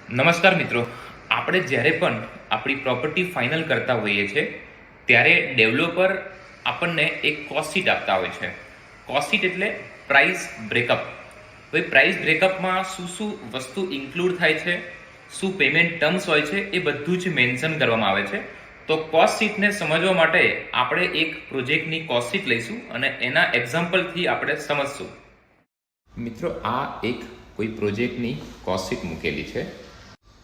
નમસ્કાર મિત્રો, આપણે જ્યારે પણ આપણી પ્રોપર્ટી ફાઇનલ કરતા હોઈએ છીએ ત્યારે ડેવલપર આપણને એક કોસ્ટ શીટ આપતા હોય છે. કોસ્ટ શીટ એટલે પ્રાઇસ બ્રેકઅપ. તો એ પ્રાઇસ બ્રેકઅપમાં શું શું વસ્તુ ઇન્ક્લુડ થાય છે, શું પેમેન્ટ ટર્મ્સ હોય છે, એ બધું જ મેન્શન કરવામાં આવે છે. તો કોસ્ટ શીટને સમજવા માટે આપણે એક પ્રોજેક્ટની કોસ્ટ શીટ લઈશું અને એના એક્ઝામ્પલથી આપણે સમજશું. મિત્રો, આ એક કોઈ પ્રોજેક્ટની કોસ્ટ શીટ મૂકેલી છે.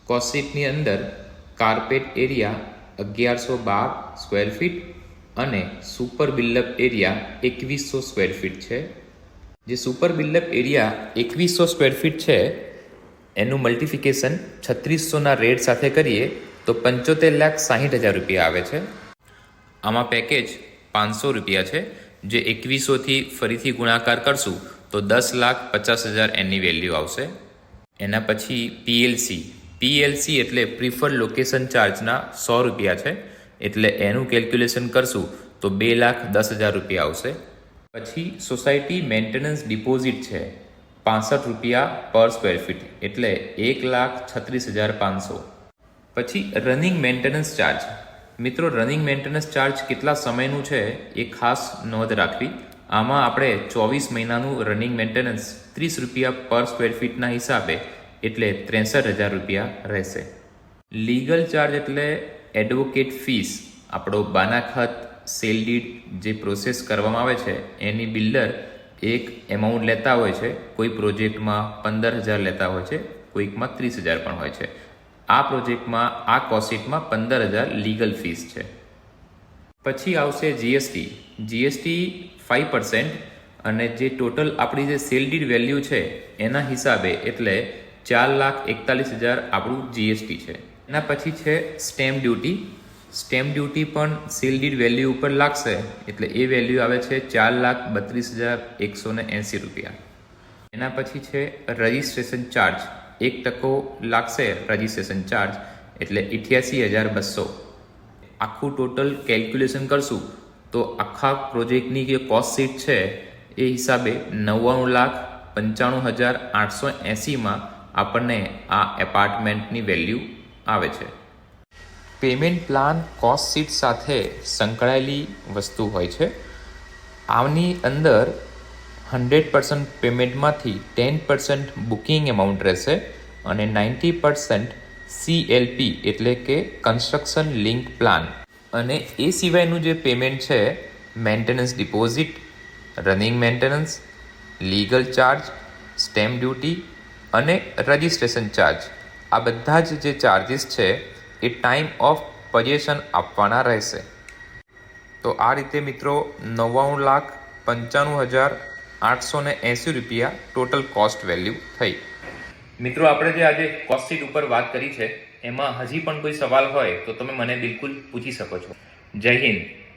કોસ્ટ શીટની અંદર કાર્પેટ એરિયા 1112 સ્ક્વેર ફીટ અને super build up area 2100 square feet છે. જે super build up area 2100 square feet છે એનું મલ્ટિફિકેશન 3600ના રેટ સાથે કરીએ તો 75,60,000 રૂપિયા આવે છે. આમાં પેકેજ 500 રૂપિયા છે, જે 2100થી ફરીથી ગુણાકાર કરશું તો 10,50,000 એની વેલ્યુ આવશે. એના પછી પીએલસી એટલે પ્રિફર્ડ લોકેશન ચાર્જના 100 રૂપિયા છે, એટલે એનું કેલ્ક્યુલેશન કરશું તો 2,10,000 રૂપિયા આવશે. પછી સોસાયટી મેન્ટેનન્સ ડિપોઝિટ છે 65 રૂપિયા પર સ્ક્વેર ફીટ, એટલે 1,36,500. પછી રનિંગ મેન્ટેનન્સ ચાર્જ. મિત્રો, રનિંગ મેન્ટેનન્સ ચાર્જ કેટલા સમયનું છે એ ખાસ નોંધ રાખવી. આમાં આપણે 24 મહિનાનું રનિંગ મેન્ટેનન્સ 30 રૂપિયા પર સ્ક્વેર ફીટના હિસાબે એટલે 63,000 રૂપિયા રહેશે. લીગલ ચાર્જ એટલે એડવોકેટ ફીસ. આપણો બાનાખત સેલ ડીડ જે પ્રોસેસ કરવામાં આવે છે એની બિલ્ડર એક એમાઉન્ટ લેતા હોય છે. કોઈ પ્રોજેક્ટમાં 15,000 લેતા હોય છે, કોઈકમાં 30,000 પણ હોય છે. આ પ્રોજેક્ટમાં આ કોસ્ટ શીટમાં 15,000 લીગલ ફીસ છે. પછી આવશે જીએસટી 5%, અને જે ટોટલ આપણી જે સેલ ડીડ વેલ્યુ છે એના હિસાબે એટલે 4,41,000 આપણું જીએસટી છે. એના પછી છે સ્ટેમ્પ ડ્યુટી પણ સેલ ડીડ વેલ્યુ ઉપર લાગશે, એટલે એ વેલ્યુ આવે છે 4,32,180 રૂપિયા. એના પછી છે રજિસ્ટ્રેશન ચાર્જ. 1% લાગશે રજિસ્ટ્રેશન ચાર્જ, એટલે 88,200. આખું ટોટલ કેલ્ક્યુલેશન કરશું તો આખા પ્રોજેક્ટની જે કોસ્ટ શીટ છે એ હિસાબે 99,95,880માં આપણને આ એપાર્ટમેન્ટની વેલ્યુ આવે છે. પેમેન્ટ પ્લાન કોસ્ટ શીટ સાથે સંકળાયેલી વસ્તુ હોય છે. આની અંદર 100% પેમેન્ટમાંથી 10% બુકિંગ એમાઉન્ટ રહેશે અને 90% CLP એટલે કે કન્સ્ટ્રક્શન લિંક પ્લાન. અને એ સિવાયનું જે પેમેન્ટ છે maintenance deposit, running maintenance, legal charge, stamp duty અને રજિસ્ટ્રેશન ચાર્જ, આ બધા જ જે ચાર્જીસ છે એ ટાઈમ ઓફ પોઝેશન આપવાના રહેશે. તો આ રીતે મિત્રો 99,95,880 રૂપિયા ટોટલ કોસ્ટ વેલ્યુ થઈ. મિત્રો, આપણે જે આજે કોસ્ટ શીટ ઉપર વાત કરી છે એમાં હજી પણ કોઈ સવાલ હોય તો તમે મને બિલકુલ પૂછી શકો છો. જય હિન્દ.